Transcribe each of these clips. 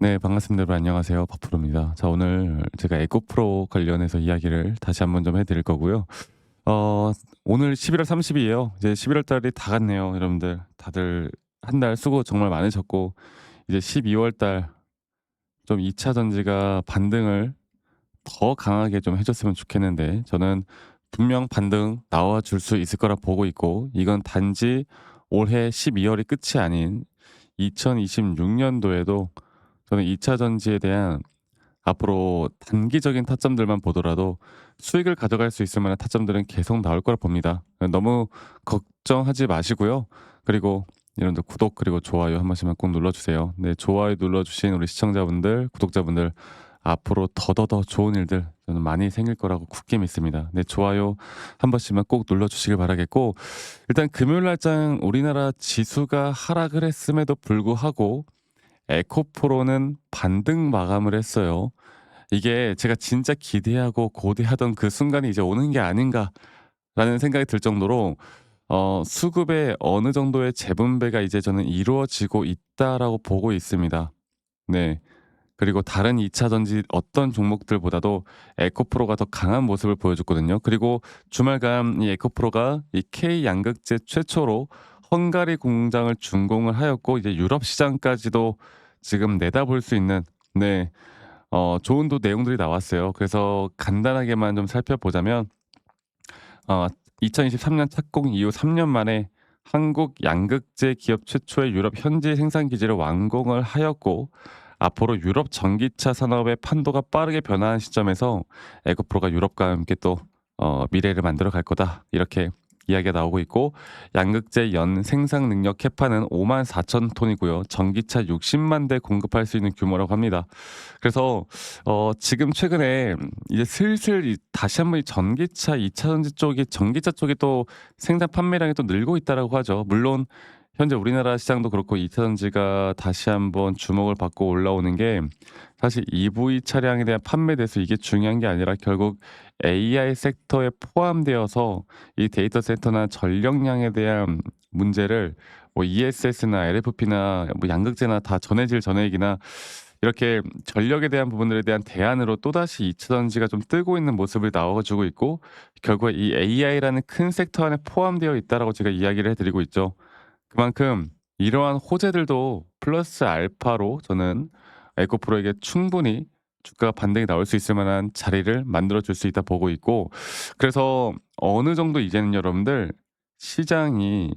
네, 반갑습니다. 여러분 안녕하세요. 박프로입니다. 자, 오늘 제가 에코프로 관련해서 이야기를 다시 한번 좀 해 드릴 거고요. 어 오늘 11월 30 일이에요. 이제 11월 달이 다 갔네요, 여러분들. 다들 한 달 수고 정말 많으셨고 이제 12월 달 좀 2차 전지가 반등을 더 강하게 좀 해 줬으면 좋겠는데, 저는 분명 반등 나와 줄 수 있을 거라 보고 있고, 이건 단지 올해 12월 월이 끝이 아닌 2026 년도에도 저는 2차 전지에 대한 앞으로 단기적인 타점들만 보더라도 수익을 가져갈 수 있을 만한 타점들은 계속 나올 거라 봅니다. 너무 걱정하지 마시고요. 그리고 여러분들 구독 그리고 좋아요 한 번씩만 꼭 눌러주세요. 네, 좋아요 눌러주신 우리 시청자분들, 구독자분들, 앞으로 더더더 좋은 일들 저는 많이 생길 거라고 굳게 믿습니다. 네, 좋아요 한 번씩만 꼭 눌러주시길 바라겠고, 일단 금요일 날장 우리나라 지수가 하락을 했음에도 불구하고 에코프로는 반등 마감을 했어요. 이게 제가 진짜 기대하고 고대하던 그 순간이 이제 오는 게 아닌가라는 생각이 들 정도로 수급의 어느 정도의 재분배가 이제 저는 이루어지고 있다라고 보고 있습니다. 네. 그리고 다른 2차 전지 어떤 종목들보다도 에코프로가 더 강한 모습을 보여줬거든요. 그리고 주말간 이 에코프로가 이 K 양극재 최초로 헝가리 공장을 준공을 하였고, 이제 유럽 시장까지도 지금 내다볼 수 있는, 네, 좋은 또 내용들이 나왔어요. 그래서 간단하게만 좀 살펴보자면, 어 2023년 착공 이후 3년 만에 한국 양극재 기업 최초의 유럽 현지 생산 기지를 완공을 하였고, 앞으로 유럽 전기차 산업의 판도가 빠르게 변화하는 시점에서 에코프로가 유럽과 함께 또 미래를 만들어 갈 거다, 이렇게 이야기가 나오고 있고, 양극재 연 생산 능력 캐파는 54,000 톤이고요. 전기차 60만 대 공급할 수 있는 규모라고 합니다. 그래서 지금 최근에 이제 슬슬 다시 한번 이 전기차 2차 전지 쪽이, 전기차 쪽이 또 생산 판매량이 또 늘고 있다라고 하죠. 물론 현재 우리나라 시장도 그렇고 2차 전지가 다시 한번 주목을 받고 올라오는 게, 사실 EV 차량에 대한 판매 대수 이게 중요한 게 아니라 결국 AI 섹터에 포함되어서 이 데이터 센터나 전력량에 대한 문제를 뭐 ESS나 LFP나 뭐 양극재나 다 전해질 전해기나 이렇게 전력에 대한 부분들에 대한 대안으로 또다시 2차 전지가 좀 뜨고 있는 모습을 나와주고 있고, 결국에 이 AI라는 큰 섹터 안에 포함되어 있다라고 제가 이야기를 해드리고 있죠. 그만큼 이러한 호재들도 플러스 알파로 저는 에코프로에게 충분히 주가 반등이 나올 수 있을 만한 자리를 만들어 줄 수 있다 보고 있고, 그래서 어느 정도 이제는 여러분들 시장이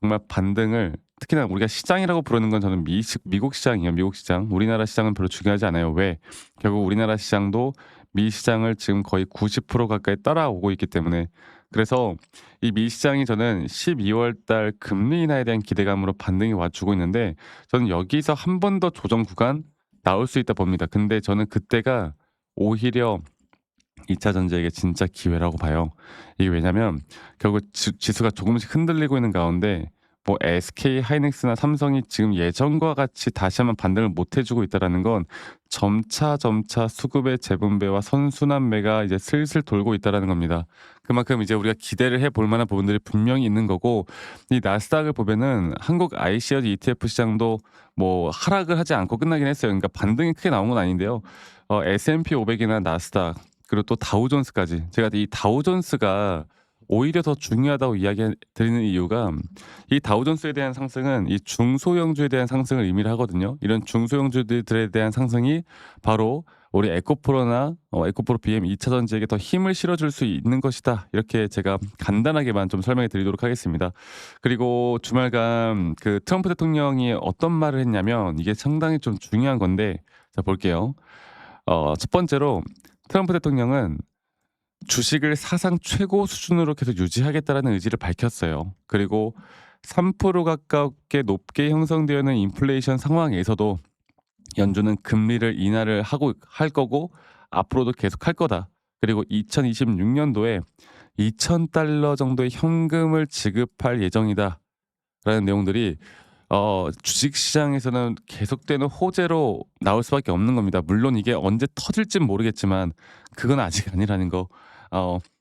정말 반등을, 특히나 우리가 시장이라고 부르는 건 저는 미국 시장이에요. 미국 시장. 우리나라 시장은 별로 중요하지 않아요. 왜? 결국 우리나라 시장도 미 시장을 지금 거의 90% 가까이 따라오고 있기 때문에. 그래서 이 미 시장이 저는 12월 달 금리 인하에 대한 기대감으로 반등이 와주고 있는데, 저는 여기서 한 번 더 조정 구간 나올 수 있다 봅니다. 근데 저는 그때가 오히려 2차 전지에게 진짜 기회라고 봐요. 이게 왜냐면 결국 지수가 조금씩 흔들리고 있는 가운데 뭐 SK 하이닉스나 삼성이 지금 예전과 같이 다시 한번 반등을 못 해주고 있다라는 건 점차 수급의 재분배와 선순환매가 이제 슬슬 돌고 있다라는 겁니다. 그만큼 이제 우리가 기대를 해볼 만한 부분들이 분명히 있는 거고, 이 나스닥을 보면은 한국 iShares ETF 시장도 뭐 하락을 하지 않고 끝나긴 했어요. 그러니까 반등이 크게 나온 건 아닌데요. S&P 500이나 나스닥 그리고 또 다우존스까지, 제가 이 다우존스가 오히려 더 중요하다고 이야기 드리는 이유가, 이 다우존스에 대한 상승은 이 중소형주에 대한 상승을 의미를 하거든요. 이런 중소형주들에 대한 상승이 바로 우리 에코프로나 에코프로 BM 2차 전지에게 더 힘을 실어줄 수 있는 것이다, 이렇게 제가 간단하게만 좀 설명해 드리도록 하겠습니다. 그리고 주말간 그 트럼프 대통령이 어떤 말을 했냐면, 이게 상당히 좀 중요한 건데, 자 볼게요. 첫 번째로 트럼프 대통령은 주식을 사상 최고 수준으로 계속 유지하겠다라는 의지를 밝혔어요. 그리고 3% 가깝게 높게 형성되어 있는 인플레이션 상황에서도 연준은 금리를 인하를 하고 할 거고 앞으로도 계속 할 거다. 그리고 2026 년도에 2,000달러 정도의 현금을 지급할 예정이다라는 내용들이 주식 시장에서는 계속되는 호재로 나올 수밖에 없는 겁니다. 물론 이게 언제 터질진 모르겠지만 그건 아직 아니라는 거.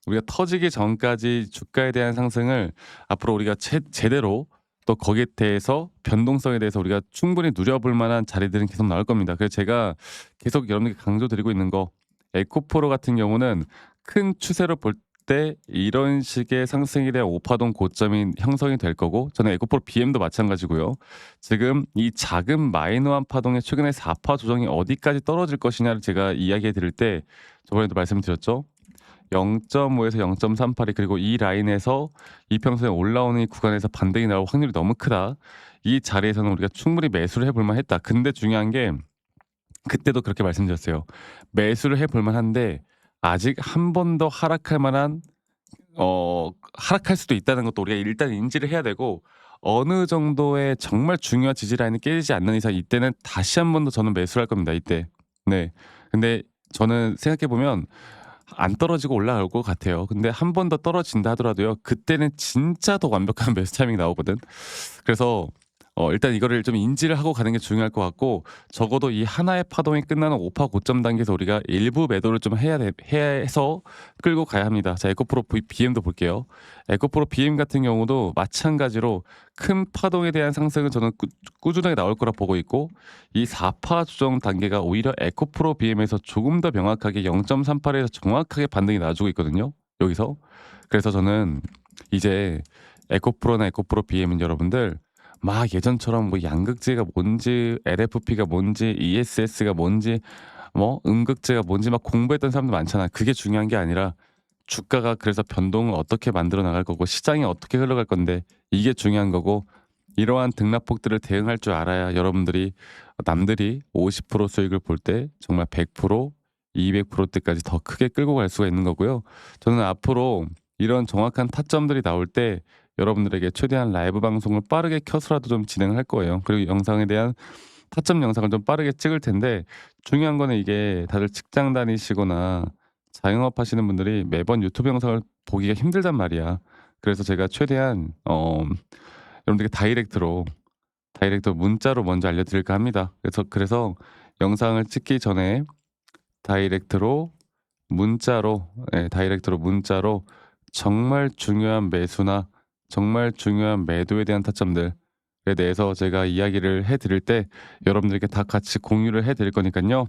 우리가 터지기 전까지 주가에 대한 상승을 앞으로 우리가 제대로 또 거기에 대해서 변동성에 대해서 우리가 충분히 누려볼 만한 자리들은 계속 나올 겁니다. 그래서 제가 계속 여러분들께 강조드리고 있는 거, 에코프로 같은 경우는 큰 추세로 볼 때 이런 식의 상승에 대한 오파동 고점이 형성이 될 거고, 저는 에코프로 BM도 마찬가지고요. 지금 이 작은 마이너한 파동의 최근의 4파 조정이 어디까지 떨어질 것이냐를 제가 이야기해 드릴 때 저번에도 말씀드렸죠. 0.5에서 0.38이, 그리고 이 라인에서 이평선에 올라오는 이 구간에서 반등이 나올 확률이 너무 크다. 이 자리에서는 우리가 충분히 매수를 해볼 만했다. 근데 중요한 게 그때도 그렇게 말씀드렸어요. 매수를 해볼 만한데 아직 한 번 더 하락할 만한 하락할 수도 있다는 것도 우리가 일단 인지를 해야 되고, 어느 정도의 정말 중요한 지지 라인이 깨지지 않는 이상 이때는 다시 한 번 더 저는 매수를 할 겁니다, 이때. 네. 근데 저는 생각해 보면 안 떨어지고 올라갈 것 같아요. 근데 한 번 더 떨어진다 하더라도요, 그때는 진짜 더 완벽한 매수 타이밍이 나오거든. 그래서 일단 이거를 좀 인지를 하고 가는 게 중요할 것 같고, 적어도 이 하나의 파동이 끝나는 5파 고점 단계에서 우리가 일부 매도를 좀 해야 해서 끌고 가야 합니다. 자, 에코프로 BM도 볼게요. 에코프로 BM 같은 경우도 마찬가지로 큰 파동에 대한 상승은 저는 꾸준하게 나올 거라 보고 있고, 이 4파 조정 단계가 오히려 에코프로 BM에서 조금 더 명확하게 0.38에서 정확하게 반등이 나와주고 있거든요, 여기서. 그래서 저는 이제 에코프로나 에코프로 BM은 여러분들 막 예전처럼 뭐 양극재가 뭔지, LFP가 뭔지, ESS가 뭔지, 뭐 음극재가 뭔지 막 공부했던 사람들 많잖아. 그게 중요한 게 아니라 주가가 그래서 변동을 어떻게 만들어 나갈 거고 시장이 어떻게 흘러갈 건데, 이게 중요한 거고, 이러한 등락폭들을 대응할 줄 알아야 여러분들이 남들이 50% 수익을 볼 때 정말 100%, 200%대까지 더 크게 끌고 갈 수가 있는 거고요. 저는 앞으로 이런 정확한 타점들이 나올 때 여러분들에게 최대한 라이브 방송을 빠르게 켜서라도 좀 진행을 할 거예요. 그리고 영상에 대한 타점 영상을 좀 빠르게 찍을 텐데, 중요한 거는 이게 다들 직장 다니시거나 자영업 하시는 분들이 매번 유튜브 영상을 보기가 힘들단 말이야. 그래서 제가 최대한 여러분들께 다이렉트로 문자로 먼저 알려드릴까 합니다. 그래서 영상을 찍기 전에 다이렉트로 다이렉트로 문자로 정말 중요한 매수나 정말 중요한 매도에 대한 타점들에 대해서 제가 이야기를 해 드릴 때 여러분들께 다 같이 공유를 해 드릴 거니깐요.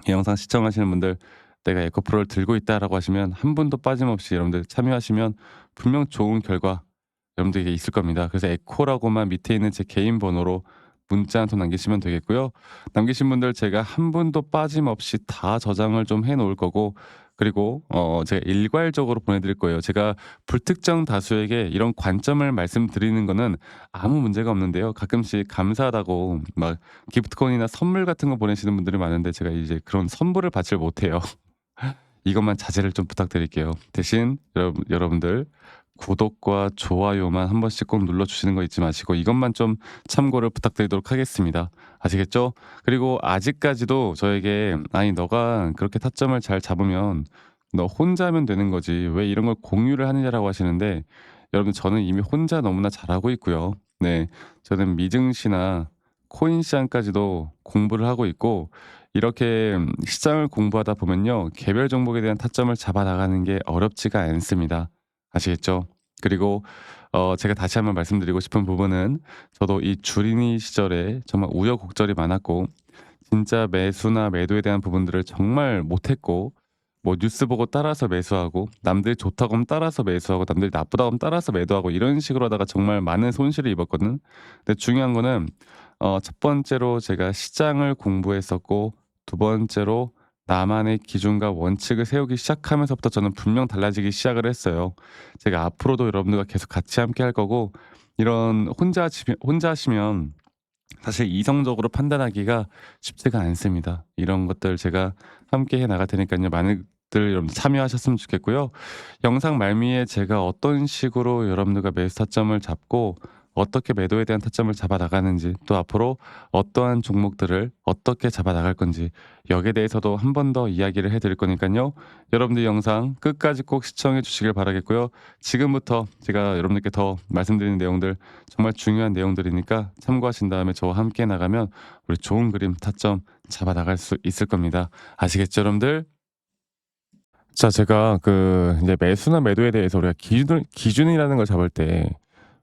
이 영상 시청하시는 분들, "내가 에코프로를 들고 있다."라고 하시면 한 분도 빠짐없이 여러분들 참여하시면 분명 좋은 결과 여러분들에게 있을 겁니다. 그래서 에코라고만 밑에 있는 제 개인 번호로 문자 한 통 남기시면 되겠고요. 남기신 분들 제가 한 분도 빠짐없이 다 저장을 좀 해 놓을 거고, 그리고 제가 일괄적으로 보내 드릴 거예요. 제가 불특정 다수에게 이런 관점을 말씀드리는 거는 아무 문제가 없는데요. 가끔씩 감사하다고 막 기프트콘이나 선물 같은 거 보내시는 분들이 많은데, 제가 이제 그런 선물을 받질 못해요. 이것만 자제를 좀 부탁드릴게요. 대신 여러분들 구독과 좋아요만 한 번씩 꼭 눌러주시는 거 잊지 마시고 이것만 좀 참고를 부탁드리도록 하겠습니다. 아시겠죠? 그리고 아직까지도 저에게 "아니 너가 그렇게 타점을 잘 잡으면 너 혼자 하면 되는 거지 왜 이런 걸 공유를 하느냐"라고 하시는데, 여러분 저는 이미 혼자 너무나 잘하고 있고요. 네, 저는 미증시나 코인 시장까지도 공부를 하고 있고, 이렇게 시장을 공부하다 보면요, 개별 종목에 대한 타점을 잡아 나가는 게 어렵지가 않습니다. 아시겠죠? 그리고 제가 다시 한번 말씀드리고 싶은 부분은, 저도 이 주린이 시절에 정말 우여곡절이 많았고 진짜 매수나 매도에 대한 부분들을 정말 못했고, 뭐 뉴스 보고 따라서 매수하고 남들이 좋다고 하면 따라서 매수하고 남들이 나쁘다고 하면 따라서 매도하고 이런 식으로 하다가 정말 많은 손실을 입었거든. 근데 중요한 거는 첫 번째로 제가 시장을 공부했었고, 두 번째로 나만의 기준과 원칙을 세우기 시작하면서부터 저는 분명 달라지기 시작을 했어요. 제가 앞으로도 여러분들과 계속 같이 함께 할 거고, 이런 혼자 하시면 사실 이성적으로 판단하기가 쉽지가 않습니다. 이런 것들 제가 함께 해 나갈 테니까요, 많이들 여러분 참여하셨으면 좋겠고요. 영상 말미에 제가 어떤 식으로 여러분들과 매수 타점을 잡고 어떻게 매도에 대한 타점을 잡아 나가는지, 또 앞으로 어떠한 종목들을 어떻게 잡아 나갈 건지, 여기에 대해서도 한 번 더 이야기를 해 드릴 거니까요, 여러분들 영상 끝까지 꼭 시청해 주시길 바라겠고요. 지금부터 제가 여러분들께 더 말씀드리는 내용들 정말 중요한 내용들이니까 참고하신 다음에 저와 함께 나가면 우리 좋은 그림 타점 잡아 나갈 수 있을 겁니다. 아시겠죠, 여러분들? 자, 제가 이제 매수나 매도에 대해서 우리가 기준이라는 걸 잡을 때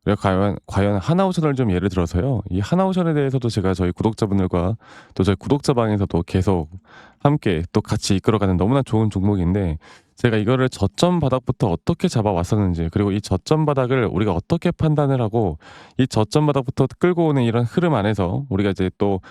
우리가 과연 하나오션을 좀 예를 들어서요. 이 하나오션에 대해서도 제가 저희 구독자분들과 또 저희 구독자방에서도 계속 함께 또 같이 이끌어가는 너무나 좋은 종목인데, 제가 이거를 저점 바닥부터 어떻게 잡아왔었는지, 그리고 이 저점 바닥을 우리가 어떻게 판단을 하고 이 저점 바닥부터 끌고 오는 이런 흐름 안에서 우리가 이제 또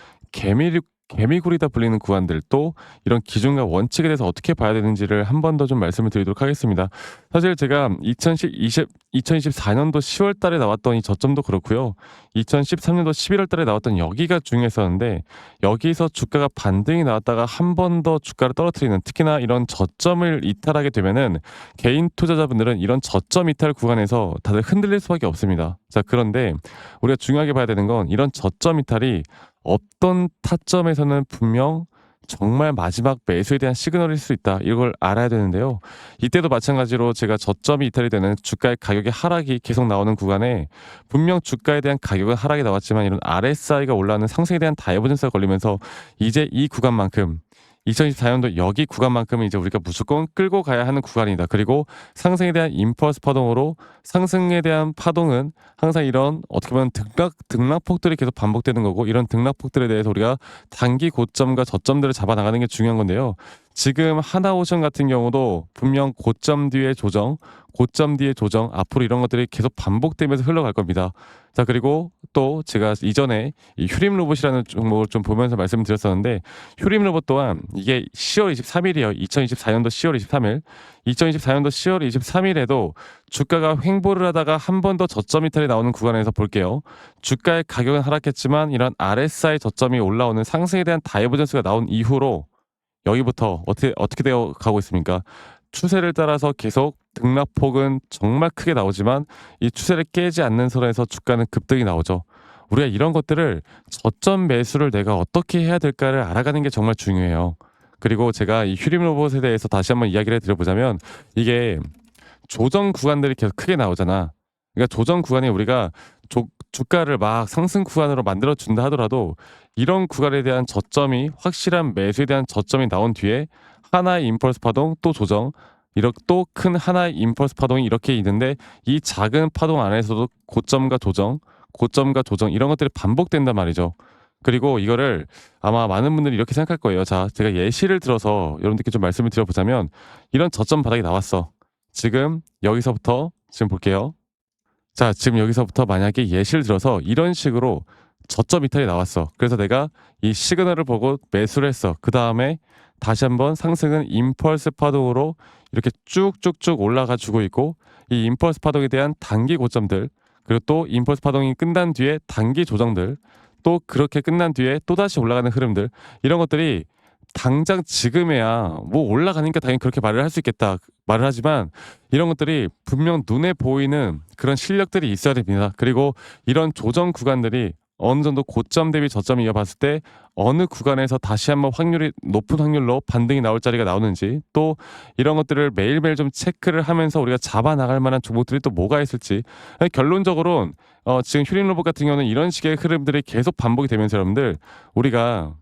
개미굴이다 불리는 구간들, 또 이런 기준과 원칙에 대해서 어떻게 봐야 되는지를 한 번 더 좀 말씀을 드리도록 하겠습니다. 사실 제가 2024년도 10월 달에 나왔던 이 저점도 그렇고요. 2013년도 11월 달에 나왔던 여기가 중요했었는데, 여기서 주가가 반등이 나왔다가 한 번 더 주가를 떨어뜨리는, 특히나 이런 저점을 이탈하게 되면은 개인 투자자분들은 이런 저점 이탈 구간에서 다들 흔들릴 수밖에 없습니다. 자, 그런데 우리가 중요하게 봐야 되는 건, 이런 저점 이탈이 어떤 타점에서는 분명 정말 마지막 매수에 대한 시그널일 수 있다, 이걸 알아야 되는데요. 이때도 마찬가지로 제가 저점이 이탈이 되는 주가의 가격의 하락이 계속 나오는 구간에 분명 주가에 대한 가격은 하락이 나왔지만, 이런 RSI가 올라가는 상승에 대한 다이버전스가 걸리면서 이제 이 구간만큼, 2024년도 여기 구간만큼은 이제 우리가 무조건 끌고 가야 하는 구간이다. 그리고 상승에 대한 임펄스 파동으로, 상승에 대한 파동은 항상 이런 어떻게 보면 등락폭들이 계속 반복되는 거고, 이런 등락폭들에 대해서 우리가 단기 고점과 저점들을 잡아나가는 게 중요한 건데요. 지금 하나오션 같은 경우도 분명 고점 뒤에 조정, 고점 뒤에 조정, 앞으로 이런 것들이 계속 반복되면서 흘러갈 겁니다. 자, 그리고 또 제가 이전에 이 휴림 로봇이라는 종목을 좀 보면서 말씀드렸었는데, 휴림 로봇 또한 이게 10월 23일이에요. 2024년도 10월 23일. 2024년도 10월 23일에도 주가가 횡보를 하다가 한 번 더 저점 이탈이 나오는 구간에서 볼게요. 주가의 가격은 하락했지만 이런 RSI 저점이 올라오는 상승에 대한 다이버전스가 나온 이후로 여기부터 어떻게 되어 가고 있습니까? 추세를 따라서 계속 등락폭은 정말 크게 나오지만, 이 추세를 깨지 않는 선에서 주가는 급등이 나오죠. 우리가 이런 것들을, 저점 매수를 내가 어떻게 해야 될까를 알아가는 게 정말 중요해요. 그리고 제가 이 휴림 로봇에 대해서 다시 한번 이야기를 드려보자면, 이게 조정 구간들이 계속 크게 나오잖아. 그러니까 조정 구간이 우리가 주가를 막 상승 구간으로 만들어 준다 하더라도, 이런 구간에 대한 저점이, 확실한 매수에 대한 저점이 나온 뒤에 하나의 임펄스 파동, 또 조정, 이렇게 또 큰 하나의 임펄스 파동이 이렇게 있는데, 이 작은 파동 안에서도 고점과 조정, 고점과 조정, 이런 것들이 반복된단 말이죠. 그리고 이거를 아마 많은 분들이 이렇게 생각할 거예요. 자, 제가 예시를 들어서 여러분들께 좀 말씀을 드려보자면, 이런 저점 바닥이 나왔어. 지금 여기서부터 지금 볼게요. 자, 지금 여기서부터 만약에 예시를 들어서 이런 식으로 저점 이탈이 나왔어. 그래서 내가 이 시그널을 보고 매수를 했어. 그 다음에 다시 한번 상승은 임펄스 파동으로 이렇게 쭉쭉쭉 올라가 주고 있고, 이 임펄스 파동에 대한 단기 고점들, 그리고 또 임펄스 파동이 끝난 뒤에 단기 조정들, 또 그렇게 끝난 뒤에 또다시 올라가는 흐름들, 이런 것들이 당장 지금에야 뭐 올라가니까 당연히 그렇게 말을 할 수 있겠다 말을 하지만, 이런 것들이 분명 눈에 보이는 그런 실력들이 있어야 됩니다. 그리고 이런 조정 구간들이 어느 정도 고점 대비 저점을 이어봤을 때 어느 구간에서 다시 한번 높은 확률로 반등이 나올 자리가 나오는지, 또 이런 것들을 매일매일 좀 체크를 하면서 우리가 잡아 나갈 만한 종목들이 또 뭐가 있을지. 결론적으로는 지금 휴림 로봇 같은 경우는 이런 식의 흐름들이 계속 반복이 되면서, 여러분들, 우리가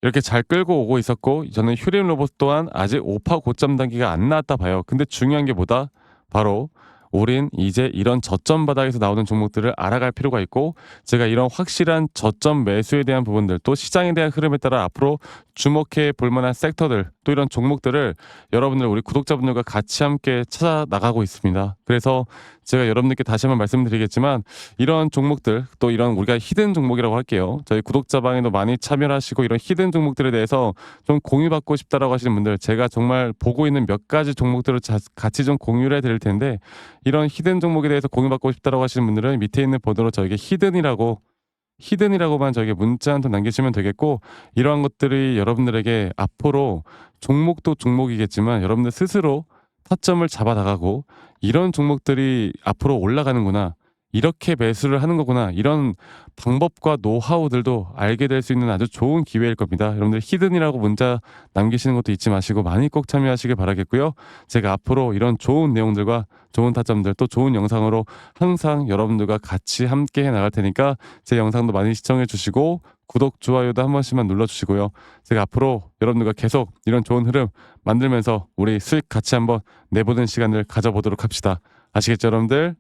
이렇게 잘 끌고 오고 있었고, 저는 휴림 로봇 또한 아직 5파 고점 단계가 안 나왔다 봐요. 근데 중요한 게 뭐다? 바로 우린 이제 이런 저점 바닥에서 나오는 종목들을 알아갈 필요가 있고, 제가 이런 확실한 저점 매수에 대한 부분들, 또 시장에 대한 흐름에 따라 앞으로 주목해 볼 만한 섹터들, 또 이런 종목들을 여러분들, 우리 구독자분들과 같이 함께 찾아 나가고 있습니다. 그래서 제가 여러분들께 다시 한번 말씀드리겠지만, 이런 종목들, 또 이런 우리가 히든 종목이라고 할게요. 저희 구독자방에도 많이 참여하시고, 이런 히든 종목들에 대해서 좀 공유받고 싶다라고 하시는 분들, 제가 정말 보고 있는 몇 가지 종목들을 같이 좀 공유를 해드릴 텐데, 이런 히든 종목에 대해서 공유받고 싶다라고 하시는 분들은 밑에 있는 번호로 저에게 히든이라고만 저에게 문자 한 통 남기시면 되겠고, 이러한 것들이 여러분들에게 앞으로 종목도 종목이겠지만 여러분들 스스로 타점을 잡아 나가고, 이런 종목들이 앞으로 올라가는구나, 이렇게 매수를 하는 거구나, 이런 방법과 노하우들도 알게 될 수 있는 아주 좋은 기회일 겁니다. 여러분들 히든이라고 문자 남기시는 것도 잊지 마시고 많이 꼭 참여하시길 바라겠고요. 제가 앞으로 이런 좋은 내용들과 좋은 타점들, 또 좋은 영상으로 항상 여러분들과 같이 함께 해 나갈 테니까 제 영상도 많이 시청해 주시고, 구독, 좋아요도 한 번씩만 눌러주시고요. 제가 앞으로 여러분들과 계속 이런 좋은 흐름 만들면서 우리 수익 같이 한번 내보는 시간을 가져보도록 합시다. 아시겠죠, 여러분들?